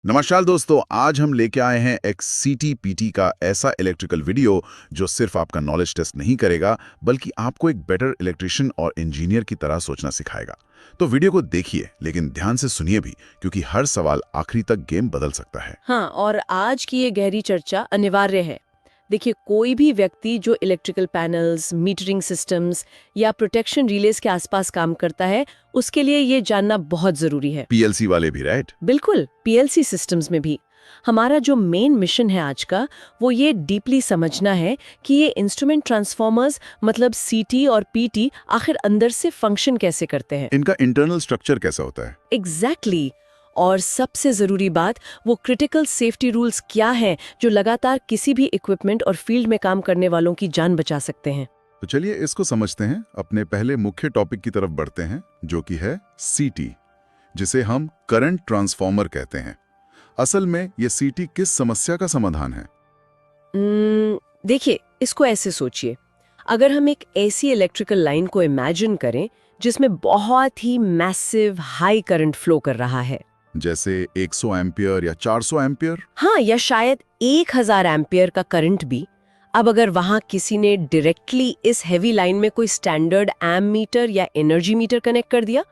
नमस्कार दोस्तों, आज हम लेके आए हैं एक CTPT का ऐसा इलेक्ट्रिकल वीडियो जो सिर्फ आपका नॉलेज टेस्ट नहीं करेगा बल्कि आपको एक बेटर इलेक्ट्रिशियन और इंजीनियर की तरह सोचना सिखाएगा। तो वीडियो को देखिए लेकिन ध्यान से सुनिए भी, क्योंकि हर सवाल आखिरी तक गेम बदल सकता है। हाँ, और आज की ये गहरी चर्चा अनिवार्य है। देखिए, कोई भी व्यक्ति जो इलेक्ट्रिकल पैनल्स, मीटरिंग सिस्टम्स या प्रोटेक्शन रिलेज के आसपास काम करता है, उसके लिए ये जानना बहुत जरूरी है। PLC वाले भी, राइट? बिल्कुल, PLC सिस्टम्स में भी। हमारा जो मेन मिशन है आज का, वो ये डीपली समझना है कि ये इंस्ट्रूमेंट ट्रांसफॉर्मर्स मतलब CT और PT आखिर अंदर से फंक्शन कैसे करते हैं। इनका इंटरनल स्ट्रक्चर कैसा होता है? एग्जैक्टली। और सबसे जरूरी बात, वो क्रिटिकल सेफ्टी रूल्स क्या हैं जो लगातार किसी भी इक्विपमेंट और फील्ड में काम करने वालों की जान बचा सकते हैं। तो चलिए इसको समझते हैं। अपने पहले मुख्य टॉपिक की तरफ बढ़ते हैं, जो कि है CT, जिसे हम करंट ट्रांसफॉर्मर कहते हैं। असल में ये CT किस समस्या का समाधान है? देखिए, इसको ऐसे सोचिए। अगर हम एक ऐसी इलेक्ट्रिकल लाइन को इमेजिन करें जिसमें बहुत ही मैसिव हाई करंट फ्लो कर रहा है, जैसे 100 एम्पियर या 400 एम्पियर। हाँ, या शायद 1000 एम्पियर का करंट भी। अब अगर वहां किसी ने डायरेक्टली इस हैवी लाइन में कोई स्टैंडर्ड एम मीटर या एनर्जी मीटर कनेक्ट कर दिया,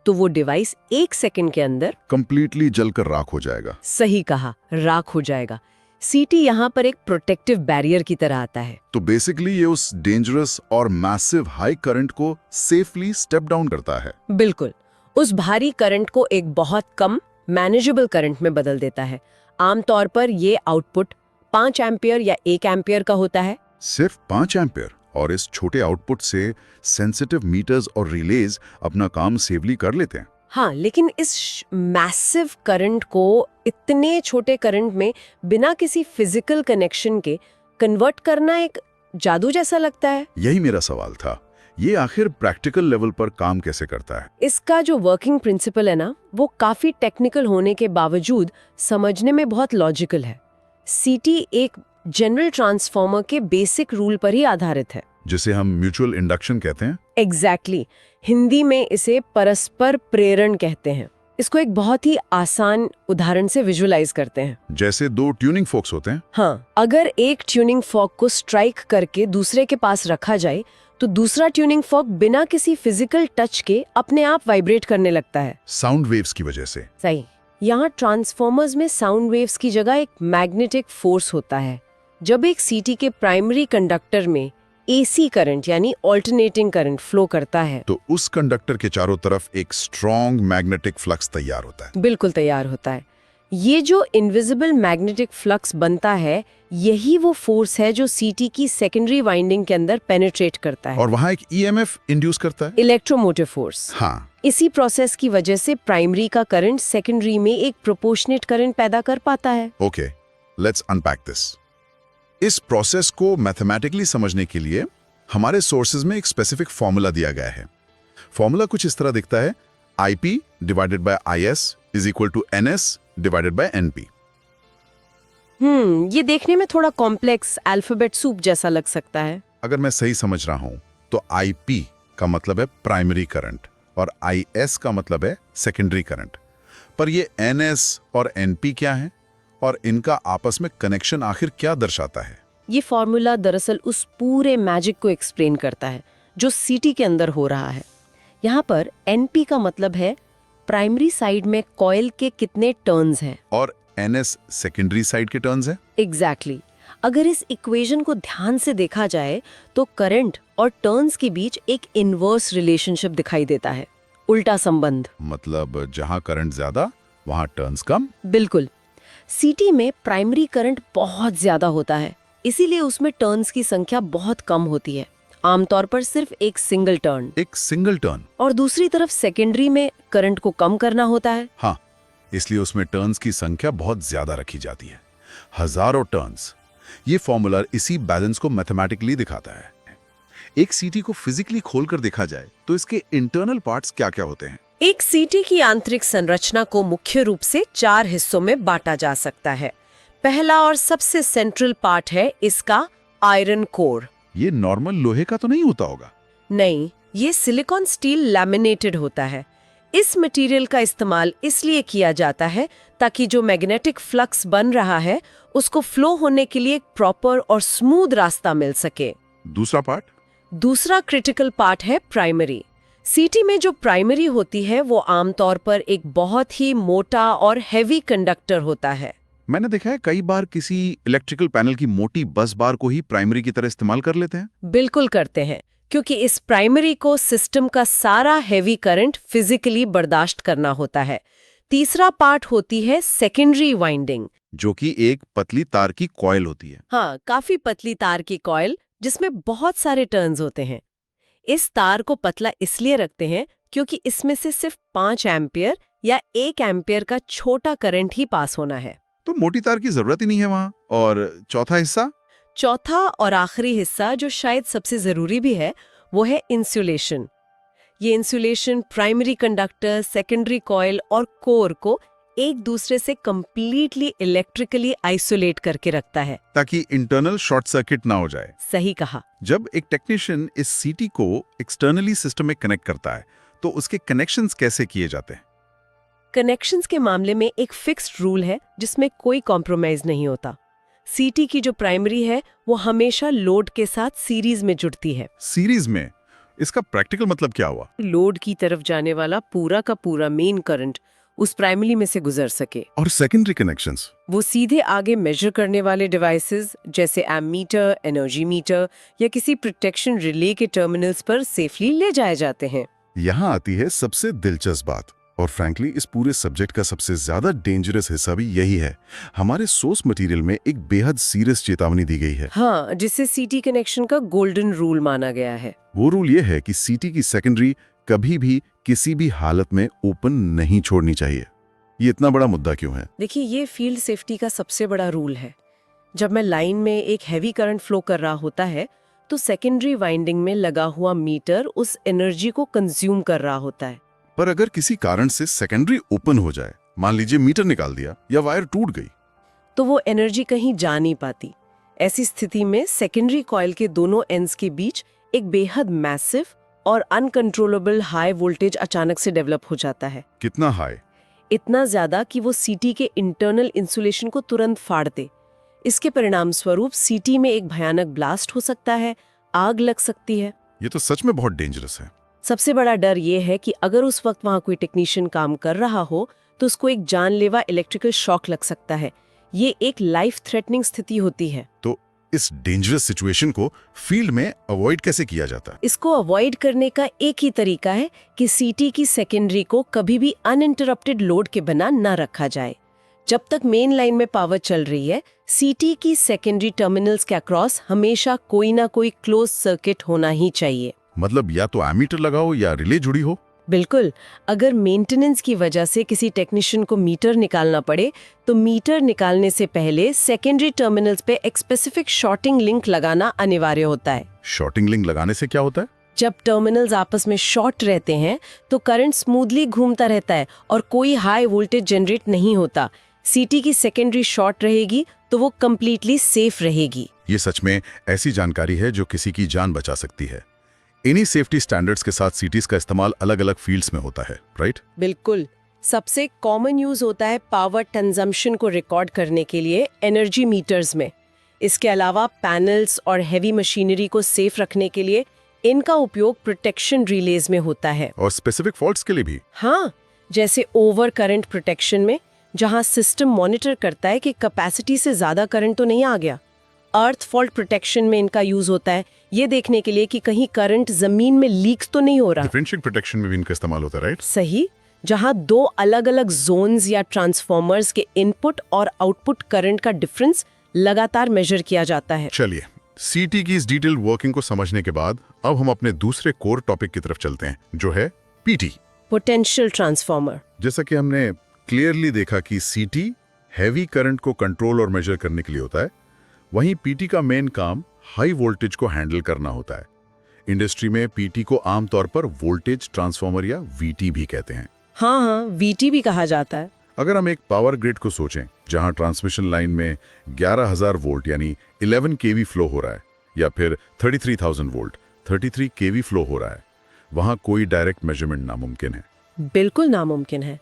तो वो डिवाइस 1 सेकंड के अंदर कंप्लीटली जलकर राख हो जाएगा। सही कहा, राख हो जाएगा। CT यहाँ पर एक प्रोटेक्टिव बैरियर की तरह आता है। तो बेसिकली ये उस डेंजरस और मैसिव हाई करंट को सेफली स्टेप डाउन करता है। बिल्कुल, उस भारी करंट को एक बहुत कम मैनेजेबल करंट में बदल देता है। आमतौर पर ये आउटपुट 5 एम्पियर या 1 एम्पियर का होता है। सिर्फ 5 एम्पियर, और इस छोटे आउटपुट से सेंसिटिव मीटर्स और रिलेज अपना काम सेवली कर लेते हैं। हाँ, लेकिन इस मैसिव करंट को इतने छोटे करंट में बिना किसी फिजिकल कनेक्शन के कन्वर्ट करना एक जादू जैसा लगता है। यही मेरा सवाल था, ये आखिर प्रैक्टिकल लेवल पर काम कैसे करता है? इसका जो वर्किंग प्रिंसिपल है ना, वो काफी टेक्निकल होने के बावजूद समझने में बहुत लॉजिकल है। CT एक जनरल ट्रांसफॉर्मर के बेसिक रूल पर ही आधारित है, जिसे हम म्यूचुअल इंडक्शन कहते हैं। एग्जैक्टली। हिंदी में इसे परस्पर प्रेरण कहते हैं। इसको एक बहुत ही आसान उदाहरण से विजुअलाइज करते हैं। जैसे 2 ट्यूनिंग फोक्स होते हैं। हाँ, अगर एक ट्यूनिंग फॉर्क को स्ट्राइक करके दूसरे के पास रखा जाए, तो दूसरा ट्यूनिंग फॉर्क बिना किसी फिजिकल टच के अपने आप वाइब्रेट करने लगता है, साउंड वेव्स की वजह से। सही। यहाँ ट्रांसफॉर्मर्स में साउंड वेव्स की जगह एक मैग्नेटिक फोर्स होता है। जब एक CT के प्राइमरी कंडक्टर में AC करंट यानी ऑल्टरनेटिंग करंट फ्लो करता है, तो उस कंडक्टर के चारों तरफ एक स्ट्रॉन्ग मैग्नेटिक फ्लक्स तैयार होता है। बिल्कुल तैयार होता है। ये जो इनविजिबल मैग्नेटिक फ्लक्स बनता है, यही वो फोर्स है जो CT की सेकेंडरी वाइंडिंग के अंदर पेनिट्रेट करता है और वहां एक EMF इंड्यूस करता है। Electromotive force. हाँ, इसी प्रोसेस की वजह से प्राइमरी का करंट सेकेंडरी में एक प्रोपोर्शनेट करंट पैदा कर पाता है। Okay, let's unpack this. इस प्रोसेस को मैथमेटिकली समझने के लिए हमारे सोर्सेज में एक स्पेसिफिक फॉर्मूला दिया गया है। फॉर्मूला कुछ इस तरह दिखता है: IP divided by IS is equal to NS divided by NP। ये देखने में थोड़ा कॉम्प्लेक्स अल्फाबेट सूप जैसा लग सकता है। अगर मैं सही समझ रहा हूं तो IP का मतलब है प्राइमरी करंट और IS का मतलब है सेकेंडरी करंट। पर ये NS और NP क्या है, और इनका आपस में कनेक्शन आखिर क्या दर्शाता है? ये फॉर्मूला दरअसल उस पूरे मैजिक को एक्सप्लेन करता है जो CT के अंदर हो रहा है। यहाँ पर NP का मतलब है प्राइमरी साइड में कॉइल के कितने टर्न्स हैं, और NS सेकेंडरी साइड के टर्न्स हैं। एग्जैक्टली। अगर इस इक्वेशन को ध्यान से देखा जाए तो करंट और टर्न्स के बीच एक इनवर्स रिलेशनशिप दिखाई देता है, उल्टा संबंध। मतलब जहां करंट ज्यादा वहां टर्न्स कम। बिल्कुल। CT में प्राइमरी करंट बहुत ज्यादा होता है, इसीलिए उसमें टर्न्स की संख्या बहुत कम होती है, आमतौर पर सिर्फ एक सिंगल टर्न। एक सिंगल टर्न। और दूसरी तरफ सेकेंडरी में करंट को कम करना होता है। हाँ, इसलिए उसमें टर्न्स की संख्या बहुत ज्यादा रखी जाती है, हजारों टर्न्स। ये फॉर्मूला इसी बैलेंस को मैथमेटिकली दिखाता है। एक CT को फिजिकली खोलकर देखा जाए तो इसके इंटरनल पार्ट्स क्या-क्या होते हैं? एक CT की आंतरिक संरचना को मुख्य रूप से 4 हिस्सों में बांटा जा सकता है। पहला और सबसे सेंट्रल पार्ट है इसका आयरन कोर। ये नॉर्मल लोहे का तो नहीं होता होगा? नहीं, ये सिलिकॉन स्टील लैमिनेटेड होता है। इस मटेरियल का इस्तेमाल इसलिए किया जाता है ताकि जो मैग्नेटिक फ्लक्स बन रहा है उसको फ्लो होने के लिए एक प्रॉपर और स्मूथ रास्ता मिल सके। दूसरा पार्ट? दूसरा क्रिटिकल पार्ट है प्राइमरी। सीटी में जो प्राइमरी होती है वो आमतौर पर एक बहुत ही मोटा और हैवी कंडक्टर होता है। मैंने देखा है कई बार किसी इलेक्ट्रिकल पैनल की मोटी बस बार को ही प्राइमरी की तरह इस्तेमाल कर लेते हैं। बिल्कुल करते हैं, क्योंकि इस प्राइमरी को सिस्टम का सारा हैवी करंट फिजिकली बर्दाश्त करना होता है। तीसरा पार्ट होती है सेकेंडरी वाइंडिंग, जो कि एक पतली तार की कॉइल होती है। हाँ, काफी पतली तार की कॉइल जिसमें बहुत सारे टर्न्स होते हैं। इस तार को पतला इसलिए रखते हैं क्योंकि इसमें से सिर्फ 5 एम्पियर या 1 एम्पियर का छोटा करंट ही पास होना है। तो मोटी तार की जरूरत ही नहीं है वहां। और चौथा हिस्सा? चौथा और आखिरी हिस्सा, जो शायद सबसे जरूरी भी है, वो है इंसुलेशन। ये insulation primary conductor, secondary coil और कोर को एक दूसरे से कंप्लीटली इलेक्ट्रिकली आइसोलेट करके रखता है, ताकि इंटरनल शॉर्ट सर्किट ना हो जाए। सही कहा। जब एक टेक्नीशियन इस सीटी को एक्सटर्नली सिस्टम में कनेक्ट करता है तो उसके कनेक्शंस कैसे किए जाते हैं? कनेक्शंस के मामले में एक फिक्स्ड रूल है जिसमें कोई कॉम्प्रोमाइज नहीं होता। सीटी की जो प्राइमरी है वो हमेशा लोड के साथ सीरीज में जुड़ती है। सीरीज में? इसका प्रैक्टिकल मतलब क्या हुआ? लोड की तरफ जाने वाला पूरा का पूरा मेन करंट उस प्राइमरी में से गुजर सके। और सेकेंडरी कनेक्शंस? वो सीधे आगे मेजर करने वाले डिवाइसेस जैसे एमीटर, एनर्जी मीटर या किसी प्रोटेक्शन रिले के टर्मिनल्स पर सेफली ले जाए जाते हैं। यहाँ आती है सबसे दिलचस्प बात, और फ्रैंकली इस पूरे सब्जेक्ट का सबसे ज्यादा डेंजरस हिस्सा भी यही है। हमारे सोर्स मटेरियल में एक बेहद सीरियस चेतावनी दी गई है। हाँ, जिसे सीटी कनेक्शन का गोल्डन रूल माना गया है। वो रूल ये है कि सीटी की सेकेंडरी कभी भी किसी भी हालत में ओपन नहीं छोड़नी चाहिए। ये इतना बड़ा मुद्दा क्यों है? देखिए, ये फील्ड सेफ्टी का सबसे बड़ा रूल है। जब मैं लाइन में एक हैवी करंट फ्लो कर रहा होता है तो सेकेंडरी वाइंडिंग में लगा हुआ मीटर उस एनर्जी को कंज्यूम कर रहा होता है। पर अगर किसी कारण से सेकेंडरी ओपन हो जाए, मान लीजिए मीटर निकाल दिया या वायर टूट गई, तो वो एनर्जी कहीं जा नहीं पाती। ऐसी स्थिति में सेकेंडरी कॉइल के दोनों एंड्स के बीच एक बेहद मैसिव और अनकंट्रोलेबल हाई वोल्टेज अचानक से डेवलप हो जाता है। कितना हाई? इतना ज्यादा कि वो सीटी के इंटरनल इंसुलेशन को तुरंत फाड़ दे। इसके परिणाम स्वरूप सीटी में एक भयानक ब्लास्ट हो सकता है, आग लग सकती है। ये तो सच में बहुत डेंजरस है। सबसे बड़ा डर ये है कि अगर उस वक्त वहां कोई टेक्नीशियन काम कर रहा हो तो उसको एक जानलेवा इलेक्ट्रिकल शॉक लग सकता है। ये एक लाइफ थ्रेटनिंग स्थिति होती है। तो इस डेंजरस सिचुएशन को फील्ड में अवॉइड कैसे किया जाता है? इसको अवॉइड करने का एक ही तरीका है कि सीटी की सेकेंडरी को कभी भी अनइंटरप्टेड लोड के बिना न रखा जाए। जब तक मेन लाइन में पावर चल रही है, सीटी की सेकेंडरी टर्मिनल्स के अक्रॉस हमेशा कोई ना कोई क्लोज सर्किट होना ही चाहिए। मतलब या तो एमीटर लगाओ या रिले जुड़ी हो। बिल्कुल। अगर मेंटेनेंस की वजह से किसी टेक्नीशियन को मीटर निकालना पड़े तो मीटर निकालने से पहले सेकेंडरी टर्मिनल्स पे एक स्पेसिफिक शॉर्टिंग लिंक लगाना अनिवार्य होता है। शॉर्टिंग लिंक लगाने से क्या होता है? जब टर्मिनल्स आपस में शॉर्ट रहते हैं तो करंट स्मूथली घूमता रहता है और कोई हाई वोल्टेज जनरेट नहीं होता। सीटी की सेकेंडरी शॉर्ट रहेगी तो वो कंप्लीटली सेफ रहेगी। ये सच में ऐसी जानकारी है जो किसी की जान बचा सकती है। इन्हीं सेफ्टी स्टैंडर्ड्स के साथ सीटीज का इस्तेमाल अलग-अलग फील्ड्स में होता है, राइट? बिल्कुल। सबसे कॉमन यूज होता है पावर कंजम्पशन को रिकॉर्ड करने के लिए एनर्जी मीटर्स में। इसके अलावा पैनल्स और हेवी मशीनरी को सेफ रखने के लिए इनका उपयोग प्रोटेक्शन रिलेज में होता है। और स्पेसिफिक फॉल्ट्स के लिए भी? हाँ, जैसे ओवर करंट प्रोटेक्शन में, जहां सिस्टम मॉनिटर करता है कि कैपेसिटी से ज्यादा करंट तो नहीं आ गया। अर्थ फॉल्ट प्रोटेक्शन में इनका यूज होता है, ये देखने के लिए कि कहीं करंट जमीन में लीक तो नहीं हो रहा। डिफरेंशियल प्रोटेक्शन में भी इनका इस्तेमाल होता है, राइट? सही, जहां 2 अलग-अलग जोन्स या ट्रांसफॉर्मर्स के इनपुट और आउटपुट करंट का डिफरेंस लगातार मेजर किया जाता है। चलिए, सीटी की इस डिटेल वर्किंग को समझने के बाद अब हम अपने दूसरे कोर टॉपिक की तरफ चलते हैं, जो है पीटी, पोटेंशियल ट्रांसफॉर्मर। जैसा कि हमने क्लियरली देखा कि सीटी हैवी करंट को कंट्रोल और मेजर करने के लिए होता है, वहीं पीटी का मेन काम हाई वोल्टेज को हैंडल करना होता है। इंडस्ट्री में पीटी को आमतौर पर वोल्टेज ट्रांसफॉर्मर या वीटी भी कहते हैं। हाँ, वीटी भी कहा जाता है। अगर हम एक पावर ग्रिड को सोचें जहां ट्रांसमिशन लाइन में 11,000 वोल्ट यानी 11 केवी फ्लो हो रहा है, या फिर 33,000 वोल्ट 33 केवी फ्लो हो रहा है, वहां कोई डायरेक्ट मेजरमेंट नामुमकिन है। बिल्कुल नामुमकिन है।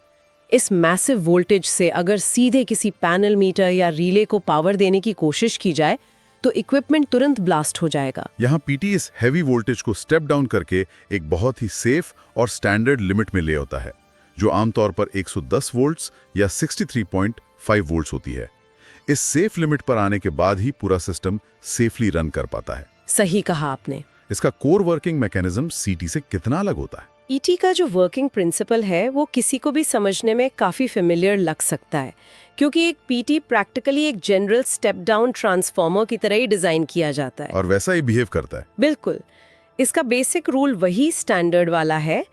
इस मैसिव वोल्टेज से अगर सीधे किसी पैनल मीटर या रिले को पावर देने की कोशिश की जाए तो इक्विपमेंट तुरंत ब्लास्ट हो जाएगा। यहाँ पीटी इस हैवी वोल्टेज को स्टेप डाउन करके एक बहुत ही सेफ और स्टैंडर्ड लिमिट में ले होता है, जो आमतौर पर 110 वोल्ट्स या 63.5 वोल्ट्स होती है। इस सेफ लिमिट पर आने के बाद ही पूरा सिस्टम सेफली रन कर पाता है। सही कहा आपने। इसका कोर वर्किंग मैकेनिज्म सीटी से कितना अलग होता है? ईटी का जो वर्किंग प्रिंसिपल है वो किसी को भी समझने में काफी फेमिलियर लग सकता है, क्योंकि एक पीटी प्रैक्टिकली एक जनरल स्टेप डाउन ट्रांसफार्मर की तरह ही डिजाइन किया जाता है और वैसा ही बिहेव करता है। बिल्कुल। इसका बेसिक रूल वही स्टैंडर्ड वाला है।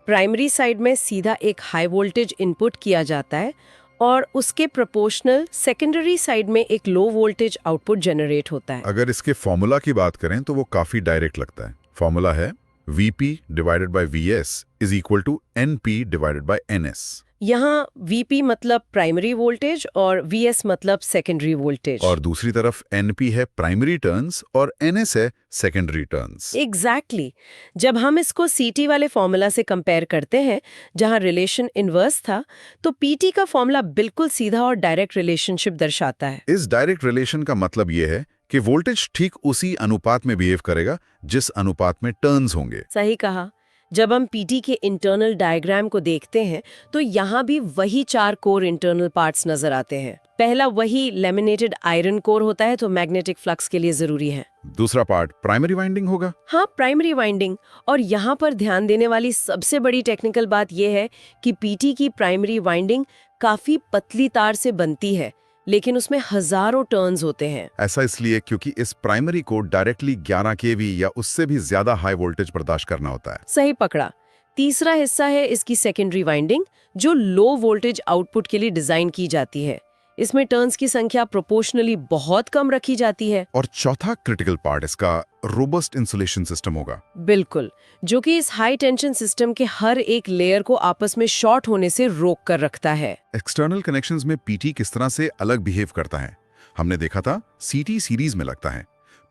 प्राइमरी साइड में सीधा एक हाई वोल्टेज इनपुट किया जाता है और उसके प्रोपोर्शनल सेकेंडरी साइड में एक लो वोल्टेज आउटपुट जनरेट होता है। अगर इसके फॉर्मूला की बात करें तो वो काफी डायरेक्ट लगता है। फॉर्मूला है VP divided by VS is equal to NP divided by NS। यहाँ VP मतलब प्राइमरी वोल्टेज और VS मतलब सेकेंडरी वोल्टेज। और दूसरी तरफ NP है प्राइमरी टर्न्स और NS है सेकेंडरी टर्न्स। एग्जैक्टली। जब हम इसको CT वाले फॉर्मूला से कंपेयर करते हैं जहाँ रिलेशन इनवर्स था, तो PT का फॉर्मूला बिल्कुल सीधा और डायरेक्ट रिलेशनशिप दर्शाता है। इस डायरेक्ट रिलेशन का मतलब ये है कि वोल्टेज ठीक उसी अनुपात में बिहेव करेगा जिस अनुपात में टर्न्स होंगे। सही कहा। जब हम पीटी के इंटरनल डायग्राम को देखते हैं तो यहाँ भी वही 4 कोर इंटरनल पार्ट्स नजर आते हैं। पहला वही लेमिनेटेड आयरन कोर होता है, तो मैग्नेटिक फ्लक्स के लिए जरूरी है। दूसरा पार्ट प्राइमरी वाइंडिंग होगा। हाँ, प्राइमरी वाइंडिंग। और यहाँ पर ध्यान देने वाली सबसे बड़ी टेक्निकल बात यह है कि पीटी की प्राइमरी वाइंडिंग काफी पतली तार से बनती है, लेकिन उसमें हजारों टर्न्स होते हैं। ऐसा इसलिए क्योंकि इस प्राइमरी को डायरेक्टली 11 kV या उससे भी ज्यादा हाई वोल्टेज बर्दाश्त करना होता है। सही पकड़ा। तीसरा हिस्सा है इसकी सेकेंडरी वाइंडिंग, जो लो वोल्टेज आउटपुट के लिए डिजाइन की जाती है। इसमें टर्न्स की संख्या प्रोपोर्शनली बहुत कम रखी जाती है। और चौथा क्रिटिकल पार्ट इसका रोबस्ट इंसुलेशन सिस्टम होगा। बिल्कुल, जो कि इस हाई टेंशन सिस्टम के हर एक लेयर को आपस में शॉर्ट होने से रोक कर रखता है। एक्सटर्नल कनेक्शंस में पीटी किस तरह से अलग बिहेव करता है हमने देखा था, सीटी सीरीज में लगता है।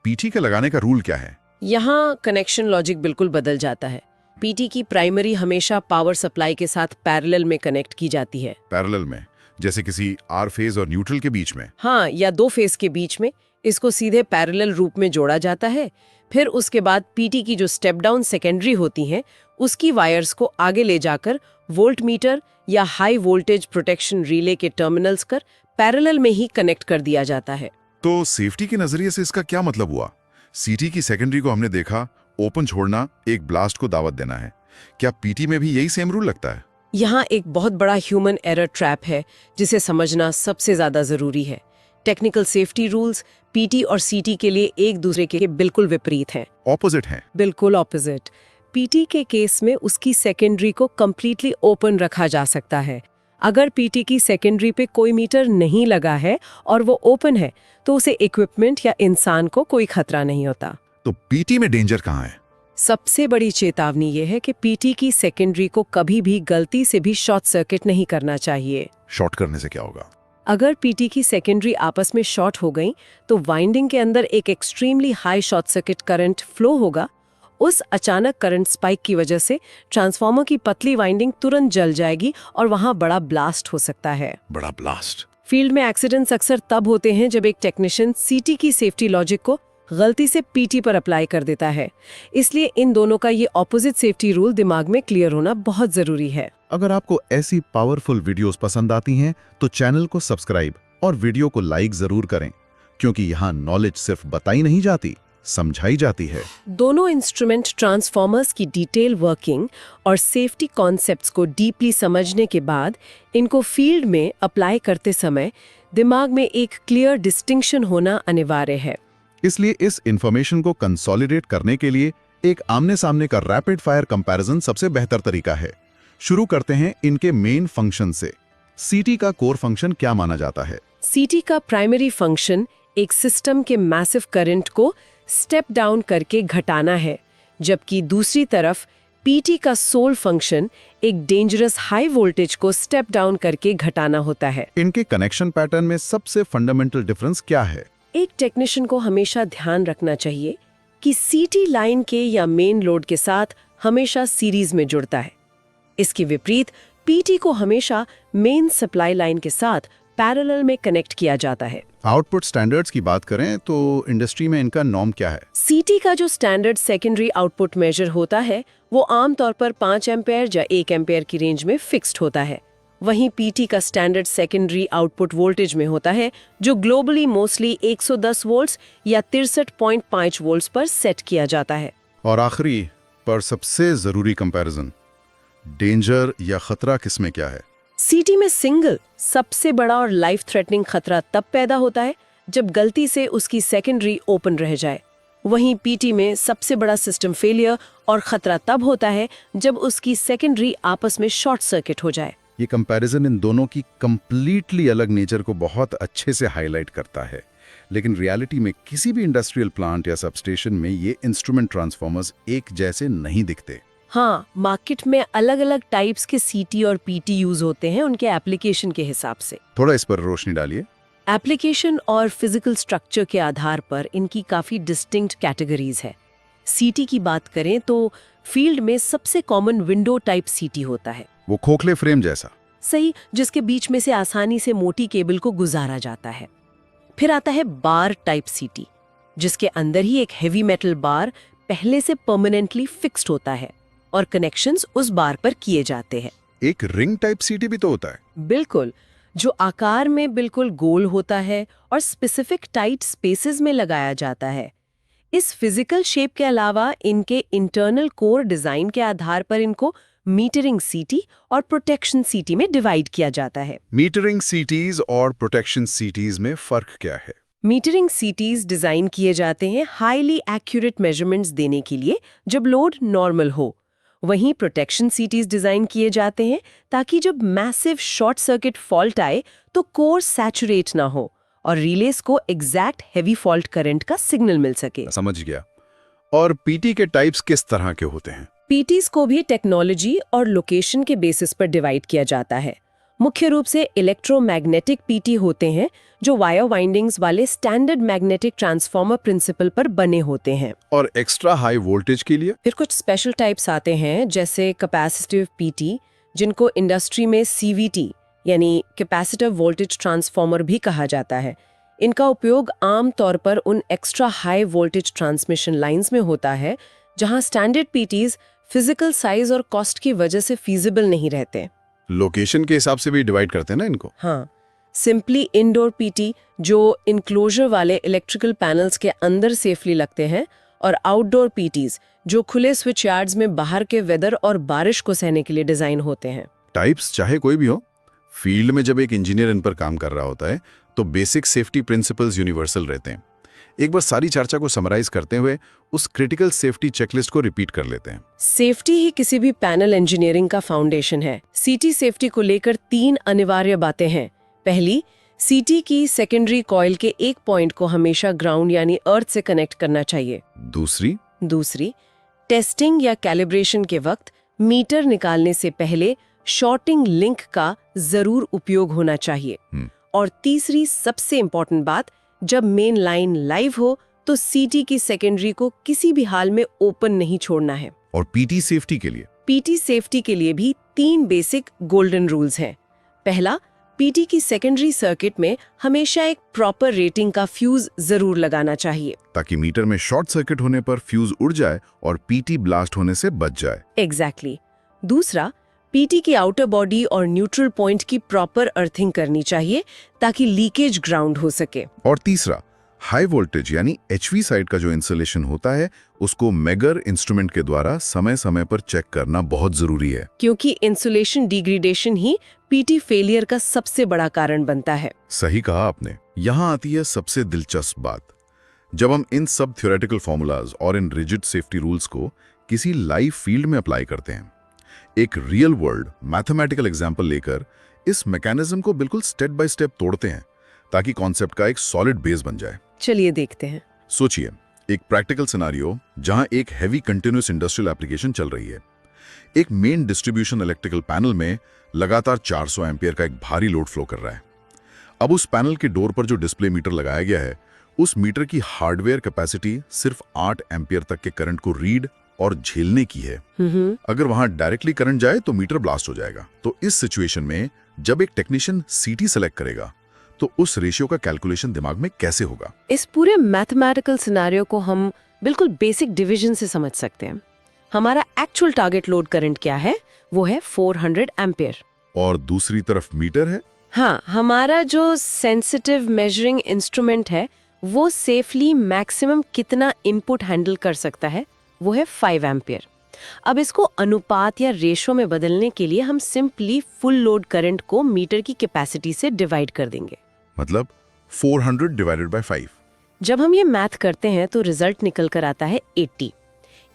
पीटी के लगाने का रूल क्या है? यहाँ कनेक्शन लॉजिक बिल्कुल बदल जाता है। पीटी की प्राइमरी हमेशा पावर सप्लाई के साथ पैरेलल में कनेक्ट की जाती है। पैरेलल में जैसे किसी आर फेज और न्यूट्रल के बीच में? हाँ, या 2 फेज के बीच में। इसको सीधे पैरेलल रूप में जोड़ा जाता है। फिर उसके बाद पीटी की जो स्टेप डाउन सेकेंडरी होती हैं, उसकी वायर्स को आगे ले जाकर वोल्ट मीटर या हाई वोल्टेज प्रोटेक्शन रिले के टर्मिनल्स कर पैरेलल में ही कनेक्ट कर दिया जाता है। तो सेफ्टी के नजरिए से इसका क्या मतलब हुआ? सीटी की सेकेंडरी को हमने देखा ओपन छोड़ना, एक ब्लास्ट को दावत देना है। क्या पीटी में भी यही सेम रूल लगता है? यहाँ एक बहुत बड़ा ह्यूमन एरर ट्रैप है जिसे समझना सबसे ज्यादा जरूरी है। टेक्निकल सेफ्टी रूल्स पीटी और सीटी के लिए एक दूसरे के बिल्कुल विपरीत हैं। ऑपोजिट हैं। बिल्कुल ऑपोजिट। पीटी के केस में उसकी सेकेंडरी को कंप्लीटली ओपन रखा जा सकता है। अगर पीटी की सेकेंडरी पे कोई मीटर नहीं लगा है और वो ओपन है, तो उसे इक्विपमेंट या इंसान को कोई खतरा नहीं होता। तो पीटी में डेंजर कहाँ है? सबसे बड़ी चेतावनी ये है कि पीटी की सेकेंडरी को कभी भी गलती से भी शॉर्ट सर्किट नहीं करना चाहिए। शॉर्ट करने से क्या होगा? अगर पीटी की सेकेंडरी आपस में शॉर्ट हो गई तो वाइंडिंग के अंदर एक extremely high short circuit current flow होगा। उस अचानक करंट स्पाइक की वजह से ट्रांसफार्मर की पतली वाइंडिंग तुरंत जल जाएगी और वहां बड़ा ब्लास्ट हो सकता है। बड़ा ब्लास्ट? फील्ड में एक्सीडेंट्स अक्सर तब होते हैं जब एक टेक्नीशियन सीटी की सेफ्टी लॉजिक को गलती से पीटी पर अप्लाई कर देता है। इसलिए इन दोनों का ये ऑपोजिट सेफ्टी रूल दिमाग में क्लियर होना बहुत जरूरी है। अगर आपको ऐसी पावरफुल वीडियोस पसंद आती हैं तो चैनल को सब्सक्राइब और वीडियो को लाइक जरूर करें, क्योंकि यहाँ नॉलेज सिर्फ बताई नहीं जाती, समझाई जाती है। दोनों इंस्ट्रूमेंट ट्रांसफॉर्मर्स की डिटेल वर्किंग और सेफ्टी कॉन्सेप्ट्स को डीपली समझने के बाद इनको फील्ड में अप्लाई करते समय दिमाग में एक क्लियर डिस्टिंक्शन होना अनिवार्य है। इसलिए इस इंफॉर्मेशन को कंसोलिडेट करने के लिए एक आमने सामने का रैपिड फायर कंपैरिजन सबसे बेहतर तरीका है। शुरू करते हैं इनके मेन फंक्शन से। सीटी का कोर फंक्शन क्या माना जाता है? सीटी का प्राइमरी फंक्शन एक सिस्टम के मैसिव करंट को स्टेप डाउन करके घटाना है, जबकि दूसरी तरफ पीटी का सोल फंक्शन एक डेंजरस हाई वोल्टेज को स्टेप डाउन करके घटाना होता है। इनके कनेक्शन पैटर्न में सबसे फंडामेंटल डिफरेंस क्या है? एक टेक्नीशियन को हमेशा ध्यान रखना चाहिए कि सीटी लाइन के या मेन लोड के साथ हमेशा सीरीज में जुड़ता है। इसके विपरीत पीटी को हमेशा मेन सप्लाई लाइन के साथ पैरेलल में कनेक्ट किया जाता है। आउटपुट स्टैंडर्ड्स की बात करें तो इंडस्ट्री में इनका नॉर्म क्या है? सीटी का जो स्टैंडर्ड सेकेंडरी आउटपुट मेजर होता है वो आमतौर पर 5 एम्पेयर या 1 एम्पेयर की रेंज में फिक्स्ड होता है। वहीं पीटी का स्टैंडर्ड सेकेंडरी आउटपुट वोल्टेज में होता है, जो ग्लोबली मोस्टली 110 वोल्ट्स या 63.5 वोल्ट्स पर सेट किया जाता है। और आखिरी पर सबसे जरूरी कंपैरिजन, डेंजर या खतरा किसमें क्या है? सीटी में सिंगल सबसे बड़ा और लाइफ थ्रेटनिंग खतरा तब पैदा होता है जब गलती से उसकी सेकेंडरी ओपन रह जाए। वहीं पीटी में सबसे बड़ा सिस्टम फेलियर और खतरा तब होता है जब उसकी सेकेंडरी आपस में शॉर्ट सर्किट हो जाए। ये कंपैरिजन इन दोनों की कंप्लीटली अलग नेचर को बहुत अच्छे से हाईलाइट करता है। लेकिन रियलिटी में किसी भी इंडस्ट्रियल प्लांट या सबस्टेशन में ये इंस्ट्रूमेंट ट्रांसफॉर्मर्स एक जैसे नहीं दिखते। हाँ, मार्केट में अलग अलग टाइप्स के सीटी और पीटी यूज होते हैं उनके एप्लीकेशन के हिसाब से। थोड़ा इस पर रोशनी डालिए। एप्लीकेशन और फिजिकल स्ट्रक्चर के आधार पर इनकी काफी डिस्टिंक्ट कैटेगरीज है। सीटी की बात करें तो फील्ड में सबसे कॉमन विंडो टाइप सीटी होता है, वो खोखले फ्रेम जैसा। सही, जिसके बीच में से आसानी से मोटी केबल को गुजारा जाता है। फिर आता है बार टाइप सीटी, जिसके अंदर ही एक हेवी मेटल बार पहले से परमानेंटली फिक्स्ड होता है और कनेक्शंस उस बार पर किए जाते हैं। एक रिंग टाइप सीटी भी तो होता है। बिल्कुल, जो आकार में बिल्कुल गोल होता है और स्पेसिफिक टाइट स्पेसेस में लगाया जाता है। इस फिजिकल शेप के अलावा इनके इंटरनल कोर डिजाइन के आधार पर इनको मीटरिंग सीटी और प्रोटेक्शन सीटी में डिवाइड किया जाता है। मीटरिंग सीटीज और प्रोटेक्शन सीटीज में फर्क क्या है? मीटरिंग सीटीज डिजाइन किए जाते हैं हाईली एक्यूरेट मेजरमेंट्स देने के लिए जब लोड नॉर्मल हो। वहीं प्रोटेक्शन सीटीज डिजाइन किए जाते हैं ताकि जब मैसिव शॉर्ट सर्किट फॉल्ट आए तो कोर सैचुरेट ना हो और रिलेस को एग्जैक्ट हेवी फॉल्ट करंट का सिग्नल मिल सके। समझ गया। और पीटी के टाइप्स किस तरह के होते हैं? पीटीज को भी टेक्नोलॉजी और लोकेशन के बेसिस पर डिवाइड किया जाता है। मुख्य रूप से इलेक्ट्रोमैग्नेटिक पीटी होते हैं जो वायर वाइंडिंग्स वाले स्टैंडर्ड मैग्नेटिक ट्रांसफार्मर प्रिंसिपल पर बने होते हैं। और एक्स्ट्रा हाई वोल्टेज के लिए फिर कुछ स्पेशल टाइप्स आते हैं जैसे कैपेसिटिव पीटी, जिनको इंडस्ट्री में सीवीटी यानी कैपेसिटिव वोल्टेज ट्रांसफार्मर भी कहा जाता है। इनका उपयोग आम तौर पर उन extra high voltage transmission lines में होता है जहां स्टैंडर्ड पीटीज फिजिकल साइज और कॉस्ट की वजह से फीजिबल नहीं रहते। लोकेशन के हिसाब से भी डिवाइड करते हैं ना इनको? हाँ, सिंपली इंडोर पीटी जो इनक्लोजर वाले इलेक्ट्रिकल पैनल्स के अंदर सेफली लगते हैं, और आउटडोर पीटीज जो खुले स्विच यार्ड्स में बाहर के वेदर और बारिश को सहने के लिए डिजाइन होते हैं। टाइप्स चाहे कोई भी हो, फील्ड में जब एक इंजीनियर इन पर काम कर रहा होता है तो बेसिक सेफ्टी प्रिंसिपल्स यूनिवर्सल रहते हैं। एक बार सारी चर्चा को समराइज करते हुए उस क्रिटिकल सेफ्टी चेकलिस्ट को रिपीट कर लेते हैं। सेफ्टी ही किसी भी पैनल इंजीनियरिंग का फाउंडेशन है। सीटी सेफ्टी को लेकर 3 अनिवार्य बातें हैं। पहली, सीटी की सेकेंडरी कॉइल के एक पॉइंट को हमेशा ग्राउंड यानी अर्थ से कनेक्ट करना चाहिए। दूसरी, टेस्टिंग या कैलिब्रेशन के वक्त मीटर निकालने से पहले शॉर्टिंग लिंक का जरूर उपयोग होना चाहिए। और तीसरी सबसे इंपॉर्टेंट बात, जब मेन लाइन लाइव हो तो सीटी की सेकेंडरी को किसी भी हाल में ओपन नहीं छोड़ना है। और पीटी सेफ्टी के लिए? पीटी सेफ्टी के लिए भी 3 बेसिक गोल्डन रूल्स हैं। पहला, पीटी की सेकेंडरी सर्किट में हमेशा एक प्रॉपर रेटिंग का फ्यूज जरूर लगाना चाहिए ताकि मीटर में शॉर्ट सर्किट होने पर फ्यूज उड़ जाए और पीटी ब्लास्ट होने से बच जाए। एग्जैक्टली। दूसरा, पीटी की आउटर बॉडी और न्यूट्रल पॉइंट की प्रॉपर अर्थिंग करनी चाहिए ताकि लीकेज ग्राउंड हो सके। और तीसरा, हाई वोल्टेज यानी एचवी साइड का जो इंसुलेशन होता है उसको मेगर इंस्ट्रूमेंट के द्वारा समय समय पर चेक करना बहुत जरूरी है, क्योंकि इंसुलेशन डिग्रेडेशन ही पीटी फेलियर का सबसे बड़ा कारण बनता है। सही कहा आपने। यहाँ आती है सबसे दिलचस्प बात। जब हम इन सब थ्योरेटिकल फॉर्मूलाज और इन रिजिड सेफ्टी रूल्स को किसी लाइव फील्ड में अप्लाई करते हैं, एक रियल वर्ल्ड मैथमेटिकल एग्जाम्पल लेकर इस मैकेनिज्म को बिल्कुल स्टेप बाय स्टेप तोड़ते हैं ताकि कॉन्सेप्ट का एक सॉलिड बेस बन जाए। चलिए देखते हैं। सोचिए, एक प्रैक्टिकल सिनेरियो जहां एक हैवी कंटिन्यूअस इंडस्ट्रियल एप्लीकेशन चल रही है। एक मेन डिस्ट्रीब्यूशन इलेक्ट्रिकल पैनल में लगातार 400 एम्पियर का एक भारी लोड फ्लो कर रहा है। अब उस पैनल के डोर पर जो डिस्प्ले मीटर लगाया गया है, उस मीटर की हार्डवेयर कैपेसिटी सिर्फ 8 एम्पियर तक के करंट को रीड और झेलने की है। अगर वहां डायरेक्टली करंट जाए तो मीटर ब्लास्ट हो जाएगा। तो इस सिचुएशन में जब एक टेक्नीशियन सीटी सेलेक्ट करेगा तो उस रेशियो का कैलकुलेशन दिमाग में कैसे होगा? इस पूरे मैथमेटिकल सिनेरियो को हम बिल्कुल बेसिक डिवीजन से समझ सकते हैं। हमारा एक्चुअल टारगेट लोड करंट क्या है? वो है 400 एम्पियर। और दूसरी तरफ मीटर है। हाँ, हमारा जो सेंसिटिव मेजरिंग इंस्ट्रूमेंट है वो सेफली मैक्सिमम कितना इनपुट हैंडल कर सकता है, वो है 5 एम्पियर। अब इसको अनुपात या रेशो में बदलने के लिए हम सिंपली फुल लोड करंट को मीटर की कैपेसिटी से डिवाइड कर देंगे। मतलब 400 डिवाइडेड बाय 5। जब हम ये मैथ करते हैं तो रिजल्ट निकल कर आता है 80।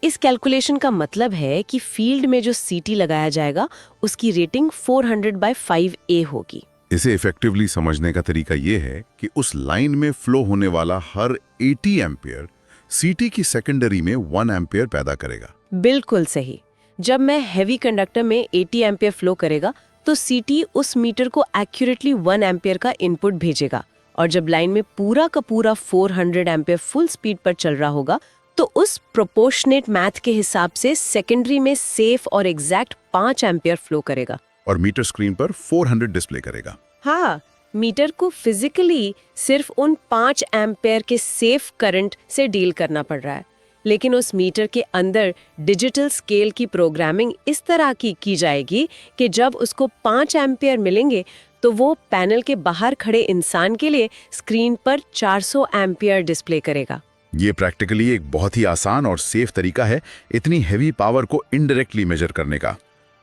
इस कैलकुलेशन का मतलब है कि फील्ड में जो सीटी लगाया जाएगा उसकी रेटिंग 400/5A होगी। इसे इफेक्टिवली समझने का तरीका ये है कि उस लाइन में फ्लो होने वाला हर 80 एम्पियर सीटी की सेकेंडरी में 1 एम्पियर पैदा करेगा। बिल्कुल सही। जब मैं हैवी कंडक्टर में 80 एम्पियर फ्लो करेगा तो सीटी उस मीटर को एक्यूरेटली 1 एम्पियर का इनपुट भेजेगा, और जब लाइन में पूरा का पूरा 400 एम्पियर फुल स्पीड पर चल रहा होगा तो उस प्रोपोर्शनेट मैथ के हिसाब से सेकेंडरी में सेफ और एग्जैक्ट 5 एम्पियर फ्लो करेगा और मीटर स्क्रीन पर 400 डिस्प्ले करेगा। हाँ, मीटर को फिजिकली सिर्फ उन 5 एम्पेयर के सेफ करंट से डील करना पड़ रहा है, लेकिन उस मीटर के अंदर डिजिटल स्केल की प्रोग्रामिंग इस तरह की जाएगी कि जब उसको 5 एम्पेयर मिलेंगे तो वो पैनल के बाहर खड़े इंसान के लिए स्क्रीन पर 400 एम्पेयर डिस्प्ले करेगा। ये प्रैक्टिकली एक बहुत ही आसान और सेफ तरीका है इतनी हैवी पावर को इनडायरेक्टली मेजर करने का।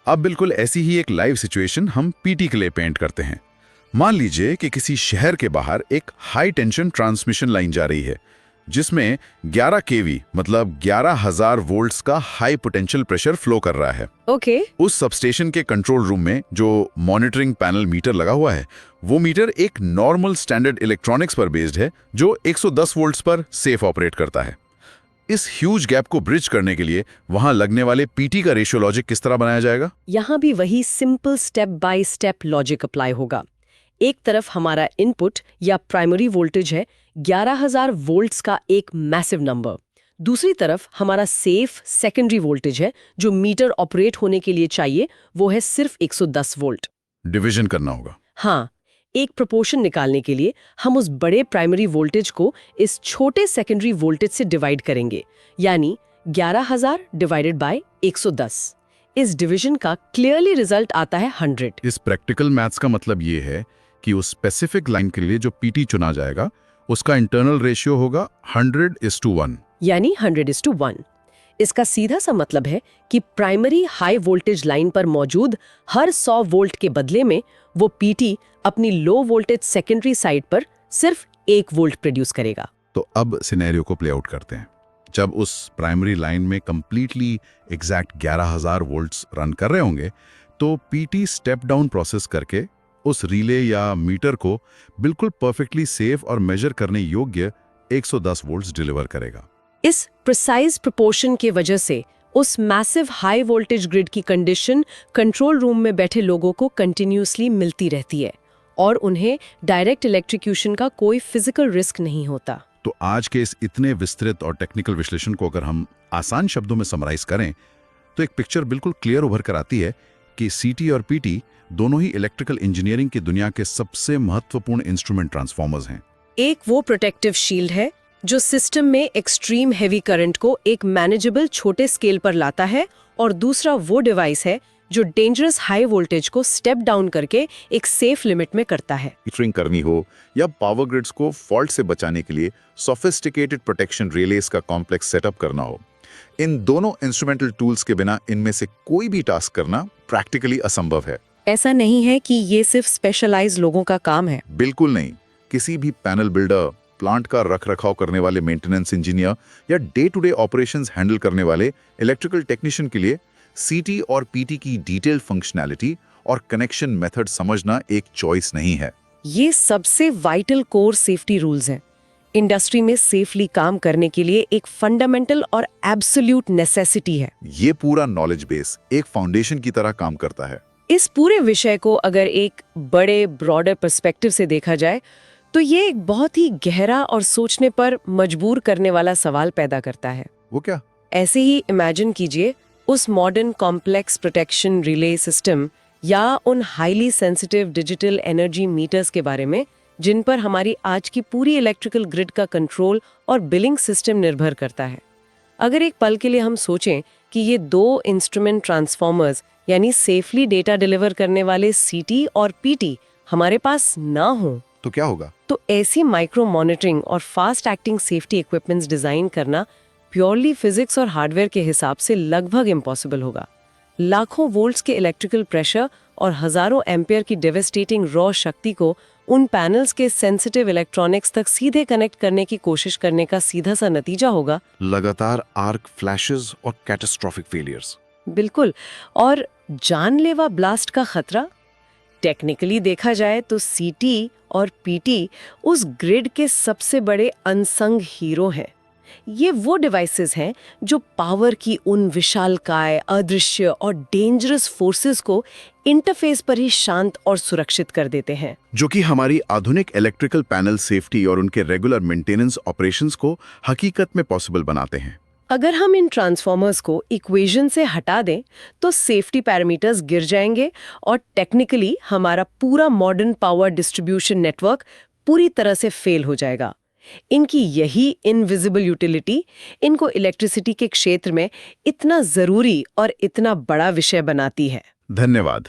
अब बिल्कुल ऐसी ही एक लाइव सिचुएशन हम पीटी के लिए पेंट करते हैं। मान लीजिए कि किसी शहर के बाहर एक हाई टेंशन ट्रांसमिशन लाइन जा रही है जिसमें 11 केवी मतलब 11,000 वोल्ट्स का हाई पोटेंशियल प्रेशर फ्लो कर रहा है। ओके। उस सबस्टेशन के कंट्रोल रूम में जो मॉनिटरिंग पैनल मीटर लगा हुआ है वो मीटर एक नॉर्मल स्टैंडर्ड इलेक्ट्रॉनिक्स पर बेस्ड है जो 110 वोल्ट्स पर सेफ ऑपरेट करता है। इस ह्यूज गैप को ब्रिज करने के लिए वहां लगने वाले पीटी का रेशियो लॉजिक किस तरह बनाया जाएगा? यहाँ भी वही simple step by step logic apply होगा। एक तरफ हमारा इनपुट या प्राइमरी वोल्टेज है 11,000 वोल्ट्स का एक मैसिव नंबर। दूसरी तरफ हमारा सेफ सेकेंडरी वोल्टेज है जो मीटर ऑपरेट होने के लिए चाहिए, वो है सिर्फ 110 वोल्ट। डिवीजन करना होगा। हाँ, एक प्रोपोर्शन निकालने के लिए हम उस बड़े प्राइमरी वोल्टेज को इस छोटे सेकेंडरी वोल्टेज से डिवाइड करेंगे, यानी 11,000 डिवाइडेड बाय 110। इस डिवीजन का क्लियरली रिजल्ट आता है 100। इस प्रैक्टिकल मैथ्स का मतलब ये है कि उस स्पेसिफिक लाइन के लिए जो पीटी चुना जाएगा उसका इंटरनल रेशियो होगा 100:1, यानी 100:1। इसका सीधा सा मतलब है कि प्राइमरी हाई वोल्टेज लाइन पर मौजूद हर 100 वोल्ट के बदले में वो पीटी अपनी लो वोल्टेज सेकेंडरी साइड पर सिर्फ 1 वोल्ट प्रोड्यूस करेगा। तो अब सिनेरियो को प्ले आउट करते हैं। जब उस प्राइमरी लाइन में कंप्लीटली एग्जैक्ट 11,000 वोल्ट्स रन कर रहे होंगे तो पीटी स्टेप डाउन प्रोसेस करके उस रिले या मीटर को बिल्कुल परफेक्टली सेफ और मेजर करने योग्य 110 वोल्ट्स डिलीवर करेगा। इस प्रिसाइज प्रोपोर्शन के वजह से उस मैसिव हाई वोल्टेज ग्रिड की कंडीशन कंट्रोल रूम में बैठे लोगों को कंटिन्यूसली मिलती रहती है और उन्हें डायरेक्ट इलेक्ट्रिक्यूशन का कोई फिजिकल रिस्क नहीं होता। तो आज के इस इतने विस्तृत और टेक्निकल विश्लेषण को अगर हम आसान शब्दों में समराइज करें तो एक पिक्चर बिल्कुल क्लियर उभर कर आती है कि सीटी और पीटी दोनों ही इलेक्ट्रिकल इंजीनियरिंग की दुनिया के सबसे महत्वपूर्ण इंस्ट्रूमेंट ट्रांसफॉर्मर्स हैं। एक वो प्रोटेक्टिव शील्ड है जो सिस्टम में एक्सट्रीम हेवी करंट को एक मैनेजेबल छोटे स्केल पर लाता है, और दूसरा वो डिवाइस है जो डेंजरस हाई वोल्टेज को स्टेप डाउन करके एक सेफ लिमिट में करता है। मीटरिंग करनी हो या पावर ग्रिड्स को फॉल्ट से बचाने के लिए सोफिस्टिकेटेड प्रोटेक्शन रिलेज का कॉम्प्लेक्स सेटअप करना हो, इन दोनों इंस्ट्रूमेंटल टूल्स के बिना इनमें से कोई भी टास्क करना प्रैक्टिकली असंभव है। ऐसा नहीं है कि ये सिर्फ स्पेशलाइज्ड लोगों का काम है। बिल्कुल नहीं। किसी भी पैनल बिल्डर, प्लांट का रखरखाव करने वाले मेंटेनेंस इंजीनियर या day to day operations handle करने वाले इलेक्ट्रिकल टेक्नीशियन के लिए सीटी और पीटी की डिटेल फंक्शनैलिटी और कनेक्शन मेथड समझना एक चॉइस नहीं है। ये सबसे वाइटल कोर सेफ्टी रूल्स हैं। इंडस्ट्री में सेफली काम करने के लिए एक फंडामेंटल और एब्सोल्यूट नेसेसिटी है। ये पूरा नॉलेज बेस एक फाउंडेशन की तरह काम करता है। इस पूरे विषय को अगर एक बड़े ब्रॉडर पर्सपेक्टिव से देखा जाए तो ये एक बहुत ही गहरा और सोचने पर मजबूर करने वाला सवाल पैदा करता है। वो क्या? ऐसे ही इमेजिन कीजिए उस modern complex protection relay system या उन highly sensitive digital energy metres के बारे में जिन पर हमारी आज की पूरी इलेक्ट्रिकल ग्रिड का कंट्रोल और बिलिंग सिस्टम निर्भर करता है। अगर एक पल के लिए हम सोचें कि ये दो इंस्ट्रूमेंट ट्रांसफॉर्मर्स यानी सेफली डेटा डिलीवर करने वाले सीटी और पीटी हमारे पास ना हो, तो क्या होगा? तो ऐसी माइक्रो मॉनिटरिंग और fast acting safety equipments design करना प्योरली फिजिक्स और हार्डवेयर के हिसाब से लगभग इम्पॉसिबल होगा। लाखों वोल्ट्स के इलेक्ट्रिकल प्रेशर और हजारों एम्पियर की डेवास्टेटिंग रॉ शक्ति को उन पैनल्स के सेंसिटिव इलेक्ट्रॉनिक्स तक सीधे कनेक्ट करने की कोशिश करने का सीधा सा नतीजा होगा लगातार आर्क फ्लैशेस और कैटास्ट्रोफिक फेलियर्स। बिल्कुल, और जानलेवा ब्लास्ट का खतरा। टेक्निकली देखा जाए तो सीटी और पीटी उस ग्रिड के सबसे बड़े अनसंग हीरो हैं। ये वो डिवाइसेस हैं जो पावर की उन विशालकाय, अदृश्य और डेंजरस फोर्सेस को इंटरफेस पर ही शांत और सुरक्षित कर देते हैं, जो कि हमारी आधुनिक इलेक्ट्रिकल पैनल सेफ्टी और उनके रेगुलर मेंटेनेंस ऑपरेशंस को हकीकत में पॉसिबल बनाते हैं। अगर हम इन ट्रांसफॉर्मर्स को इक्वेशन से हटा दें तो सेफ्टी पैरामीटर्स गिर जाएंगे और टेक्निकली हमारा पूरा मॉडर्न पावर डिस्ट्रीब्यूशन नेटवर्क पूरी तरह से फेल हो जाएगा। इनकी यही इनविजिबल यूटिलिटी इनको इलेक्ट्रिसिटी के क्षेत्र में इतना जरूरी और इतना बड़ा विषय बनाती है। धन्यवाद।